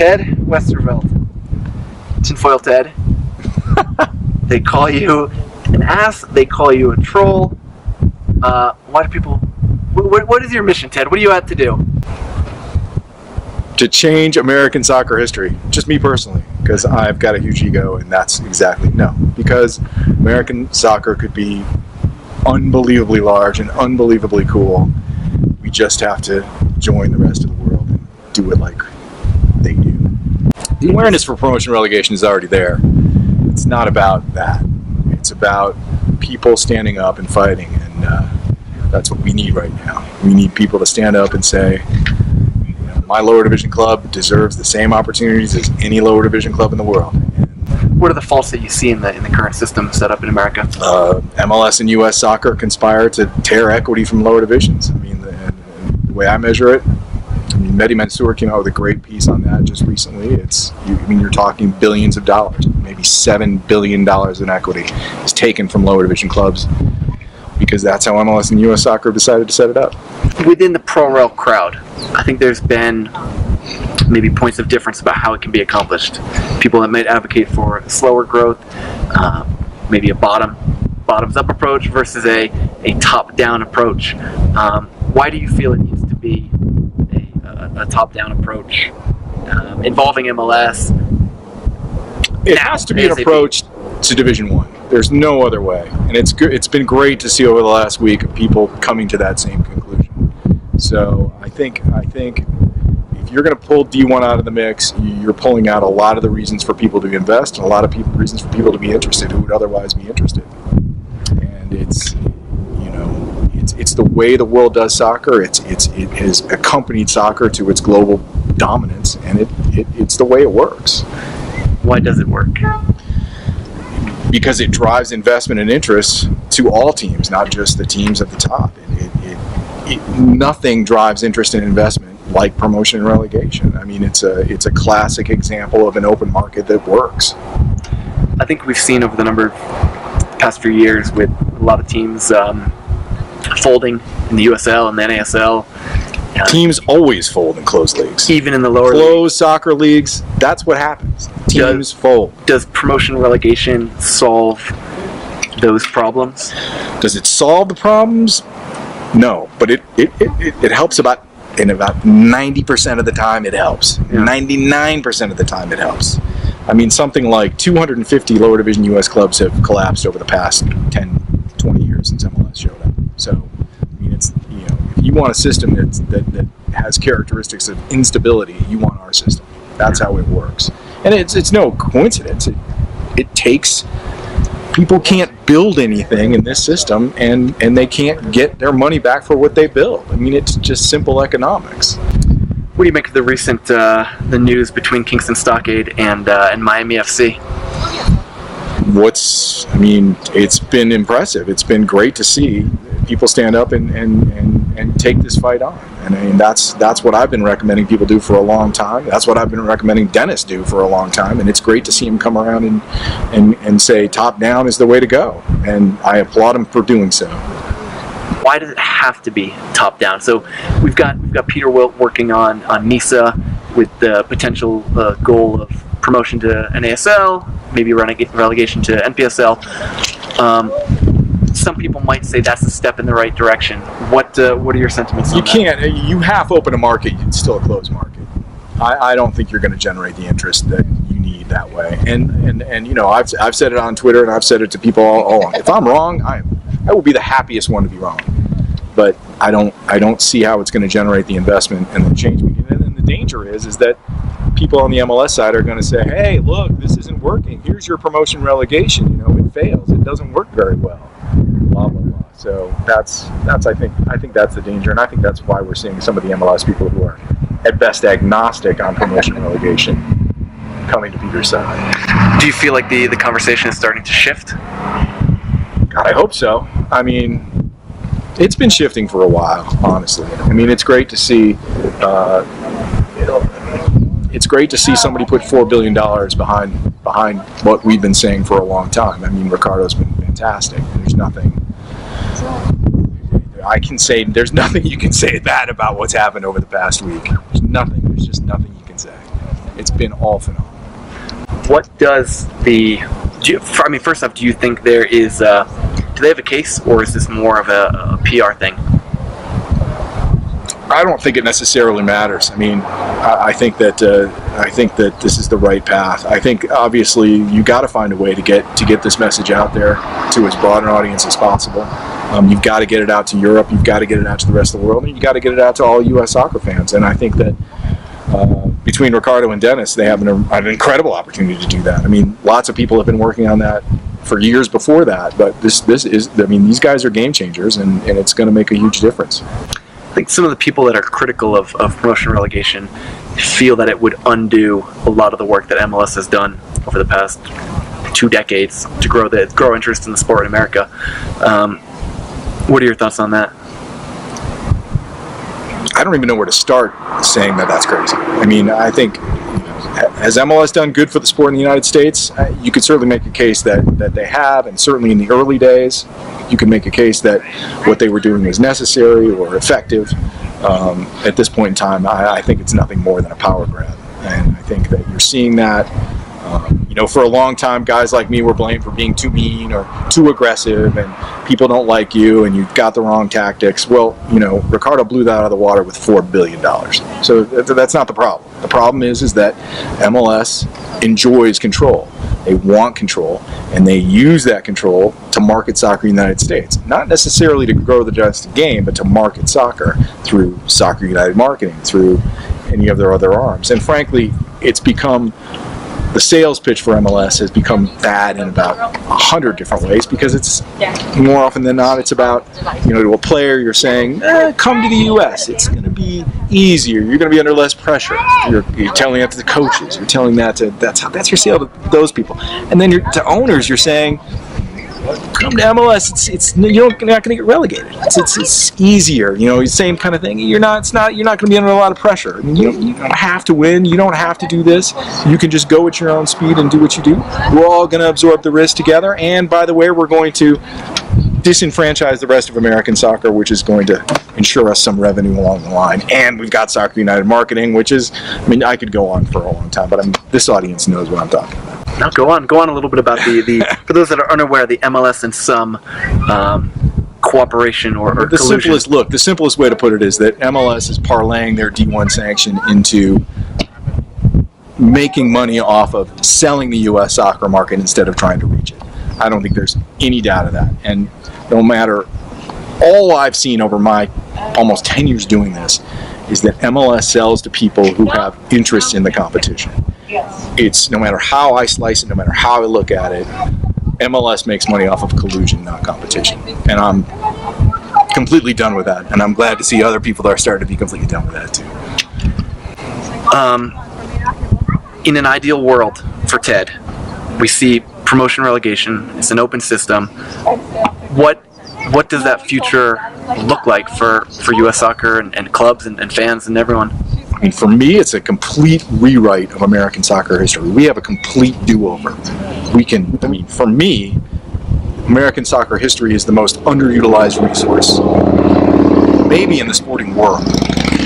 Ted Westervelt. Tinfoil Ted. They call you an ass. They call you a troll. Why do people... What is your mission, Ted? What are you out to do? To change American soccer history. Just me personally, because I've got a huge ego, and that's exactly no. Because American soccer could be unbelievably large and unbelievably cool. We just have to join the rest of the world and do it like they do. The awareness for promotion relegation is already there. It's not about that. It's about people standing up and fighting, and that's what we need right now. We need people to stand up and say, my lower division club deserves the same opportunities as any lower division club in the world. What are the faults that you see in the current system set up in America? MLS and U.S. soccer conspire to tear equity from lower divisions. I mean, the way I measure it, Mehdi Mansour came out with a great piece on that just recently. You're talking billions of dollars, maybe $7 billion in equity is taken from lower division clubs, because that's how MLS and U.S. soccer decided to set it up. Within the pro-rel crowd, I think there's been maybe points of difference about how it can be accomplished. People that might advocate for slower growth, maybe a bottoms-up approach versus a top-down approach. Why do you feel it needs to be a top-down approach involving MLS? It has to be an approach to Division I. There's no other way, and it's good. It's been great to see over the last week of people coming to that same conclusion. So I think if you're going to pull D1 out of the mix, you're pulling out a lot of the reasons for people to invest and a lot of reasons for people to be interested who would otherwise be interested. And it's the way the world does soccer. It has accompanied soccer to its global dominance, and it's the way it works. Why does it work? Because it drives investment and interest to all teams, not just the teams at the top. Nothing drives interest and investment like promotion and relegation. I mean, it's a classic example of an open market that works. I think we've seen over the past few years with a lot of teams folding in the USL and the NASL. Teams always fold in closed leagues. Even in the lower closed soccer leagues, that's what happens. Teams fold. Does promotion relegation solve those problems? Does it solve the problems? No, but it helps about 90% of the time it helps. Yeah. 99% of the time it helps. I mean, something like 250 lower division U.S. clubs have collapsed over the past 10, 20 years since MLS showed up. So, I mean, if you want a system that has characteristics of instability, you want our system. That's how it works. And it's no coincidence. It takes... People can't build anything in this system, and they can't get their money back for what they build. I mean, it's just simple economics. What do you make of the recent the news between Kingston Stockade and Miami FC? It's been impressive. It's been great to see people stand up and take this fight on. And I mean, that's what I've been recommending people do for a long time. That's what I've been recommending Dennis do for a long time. And it's great to see him come around and say top down is the way to go. And I applaud him for doing so. Why does it have to be top down? So we've got Peter Wilt working on NISA with the potential goal of promotion to NASL, maybe relegation to NPSL. Some people might say that's a step in the right direction. What are your sentiments on that? You half open a market, it's still a closed market. I don't think you're going to generate the interest that you need that way. And I've said it on Twitter, and I've said it to people all along. If I'm wrong, I will be the happiest one to be wrong. But I don't see how it's going to generate the investment and the change. And the danger is that people on the MLS side are going to say, hey, look, this isn't working. Here's your promotion relegation. It fails. It doesn't work very well. Blah, blah, blah. So that's I think that's the danger, and I think that's why we're seeing some of the MLS people who are at best agnostic on promotion and relegation coming to Peter's side. Do you feel like the conversation is starting to shift? God, I hope so. I mean, it's been shifting for a while, honestly. I mean, it's great to see. It's great to see somebody put $4 billion behind what we've been saying for a long time. I mean, Ricardo's been fantastic. There's nothing there's nothing you can say bad about what's happened over the past week. There's just nothing you can say. It's been all phenomenal. What does first off, do you think there is, do they have a case, or is this more of a PR thing? I don't think it necessarily matters. I mean, I think that this is the right path. I think obviously you got to find a way to get this message out there to as broad an audience as possible. You've got to get it out to Europe. You've got to get it out to the rest of the world, and you've got to get it out to all U.S. soccer fans. And I think that between Ricardo and Dennis, they have an incredible opportunity to do that. I mean, lots of people have been working on that for years before that, but this is, I mean, these guys are game changers, and it's going to make a huge difference. I think some of the people that are critical of promotion and relegation feel that it would undo a lot of the work that MLS has done over the past 2 decades to grow interest in the sport in America. What are your thoughts on that? I don't even know where to start saying that that's crazy. I mean, I think, has MLS done good for the sport in the United States? You could certainly make a case that they have, and certainly in the early days, you could make a case that what they were doing was necessary or effective. At this point in time, I think it's nothing more than a power grab, and I think that you're seeing that. For a long time, guys like me were blamed for being too mean or too aggressive, and people don't like you, and you've got the wrong tactics. Well, Ricardo blew that out of the water with $4 billion. So that's not the problem. The problem is that MLS enjoys control. They want control, and they use that control to market soccer in the United States. Not necessarily to grow the domestic game, but to market soccer through Soccer United marketing, through any of their other arms. And frankly, it's become... the sales pitch for MLS has become bad in about 100 different ways, because it's more often than not, it's about, to a player, you're saying, come to the U.S. It's going to be easier. You're going to be under less pressure. You're telling that to the coaches. You're telling that to, that's your sale to those people. And then to owners, you're saying, come to MLS. You're not going to get relegated. It's easier. Same kind of thing. You're not going to be under a lot of pressure. I mean, you don't have to win. You don't have to do this. You can just go at your own speed and do what you do. We're all going to absorb the risk together. And by the way, we're going to disenfranchise the rest of American soccer, which is going to ensure us some revenue along the line. And we've got Soccer United marketing, which is, I could go on for a long time, but this audience knows what I'm talking about. Now go on a little bit about the for those that are unaware, the MLS and some cooperation or collusion. The simplest way to put it is that MLS is parlaying their D1 sanction into making money off of selling the U.S. soccer market instead of trying to reach it. I don't think there's any doubt of that. And no matter, all I've seen over my almost 10 years doing this is that MLS sells to people who have interest in the competition. It's, no matter how I slice it, no matter how I look at it, MLS makes money off of collusion, not competition. And I'm completely done with that. And I'm glad to see other people that are starting to be completely done with that too. In an ideal world for Ted, we see promotion relegation. It's an open system. What does that future look like for U.S. soccer and clubs and fans and everyone? I mean, for me, it's a complete rewrite of American soccer history. We have a complete do-over. For me, American soccer history is the most underutilized resource, maybe in the sporting world.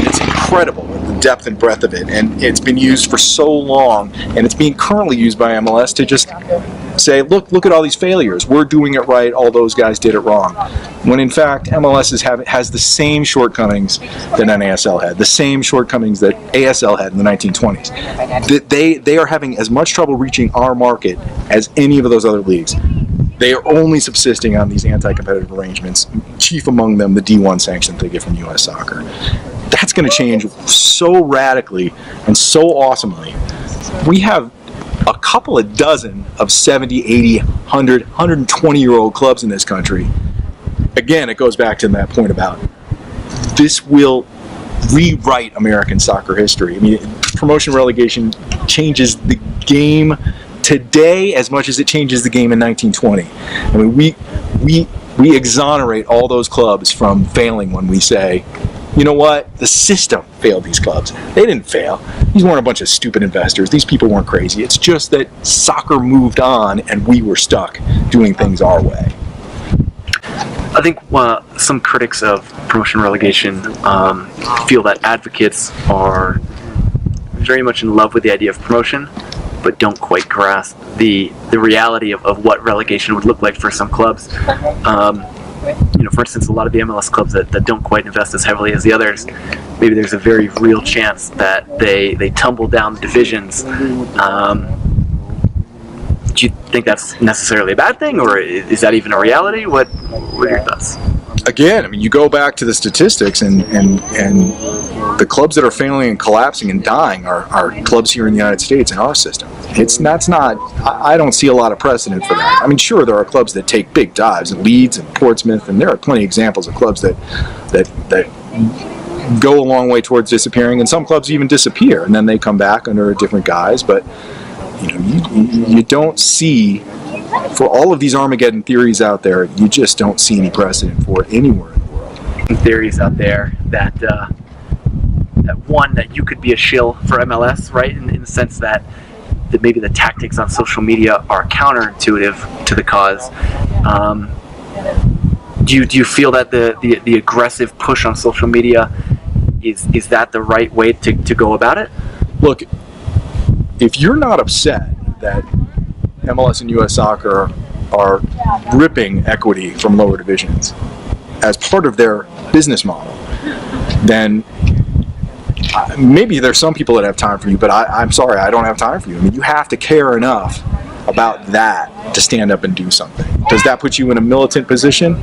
It's incredible, the depth and breadth of it, and it's been used for so long, and it's being currently used by MLS to just say, look at all these failures. We're doing it right. All those guys did it wrong. When in fact, MLS has the same shortcomings that NASL had, the same shortcomings that ASL had in the 1920s. They are having as much trouble reaching our market as any of those other leagues. They are only subsisting on these anti-competitive arrangements, chief among them the D1 sanctions they get from U.S. soccer. That's going to change so radically and so awesomely. We have a couple of dozen of 70, 80, 100, 120-year-old clubs in this country. Again, it goes back to that point about this will rewrite American soccer history. I mean, promotion relegation changes the game today as much as it changes the game in 1920. I mean, we exonerate all those clubs from failing when we say, you know what? The system failed these clubs. They didn't fail. These weren't a bunch of stupid investors. These people weren't crazy. It's just that soccer moved on and we were stuck doing things our way. I think some critics of promotion relegation feel that advocates are very much in love with the idea of promotion, but don't quite grasp the reality of what relegation would look like for some clubs. For instance, a lot of the MLS clubs that don't quite invest as heavily as the others, maybe there's a very real chance that they tumble down the divisions. Do you think that's necessarily a bad thing, or is that even a reality? What are your thoughts? Again, I mean, you go back to the statistics, and the clubs that are failing and collapsing and dying are clubs here in the United States in our system. I don't see a lot of precedent for that. I mean, sure, there are clubs that take big dives, and Leeds and Portsmouth, and there are plenty of examples of clubs that go a long way towards disappearing, and some clubs even disappear, and then they come back under a different guise. But you don't see, for all of these Armageddon theories out there, you just don't see any precedent for it anywhere in the world. Theories out there that that you could be a shill for MLS, right? In the sense that maybe the tactics on social media are counterintuitive to the cause. Do you feel that the aggressive push on social media is that the right way to go about it? Look, if you're not upset that MLS and US Soccer are ripping equity from lower divisions as part of their business model, then maybe there's some people that have time for you, but I'm sorry, I don't have time for you. I mean, you have to care enough about that to stand up and do something. Does that put you in a militant position?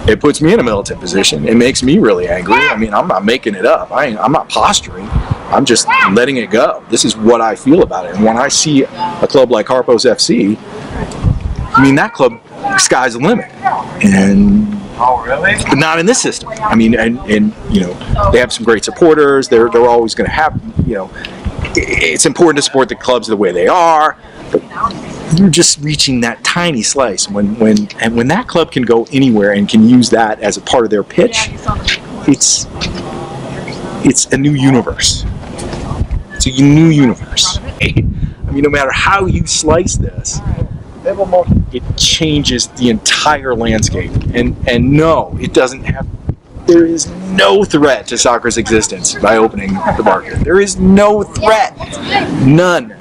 It puts me in a militant position. It makes me really angry. I mean, I'm not making it up. I'm not posturing. I'm just letting it go. This is what I feel about it. And when I see a club like Harpos FC, I mean, that club, sky's the limit. And but not in this system. I mean, and they have some great supporters. They're always going to have, it's important to support the clubs the way they are, but you're just reaching that tiny slice. When that club can go anywhere and can use that as a part of their pitch, it's a new universe. It's a new universe. I mean, no matter how you slice this, it changes the entire landscape. And no, it doesn't have. There is no threat to soccer's existence by opening the market. There is no threat, none.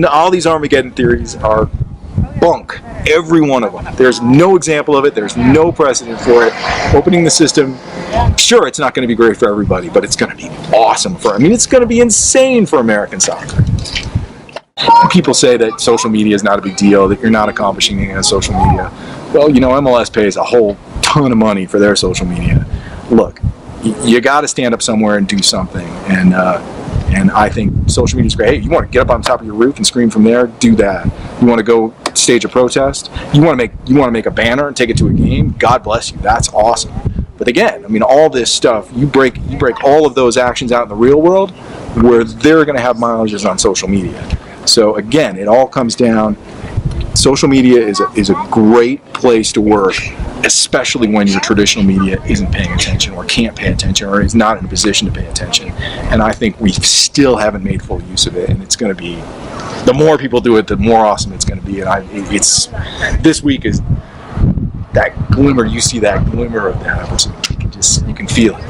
All these Armageddon theories are bunk, every one of them. There's no example of it. There's no precedent for it. Opening the system, sure, it's not going to be great for everybody, but it's going to be awesome it's going to be insane for American soccer. People say that social media is not a big deal, that you're not accomplishing anything on social media. Well, MLS pays a whole ton of money for their social media. Look, you got to stand up somewhere and do something, and I think social media is great. Hey, you want to get up on top of your roof and scream from there? Do that. You want to go stage a protest? You want to make a banner and take it to a game? God bless you. That's awesome. But again, I mean, all this stuff, you break all of those actions out in the real world, where they're going to have mileages on social media. So again, it all comes down. Social media is a great place to work, especially when your traditional media isn't paying attention, or can't pay attention, or is not in a position to pay attention. And I think we still haven't made full use of it. And it's going to be, the more people do it, the more awesome it's going to be. And this week is that glimmer. You see that glimmer of that opportunity. You can feel it.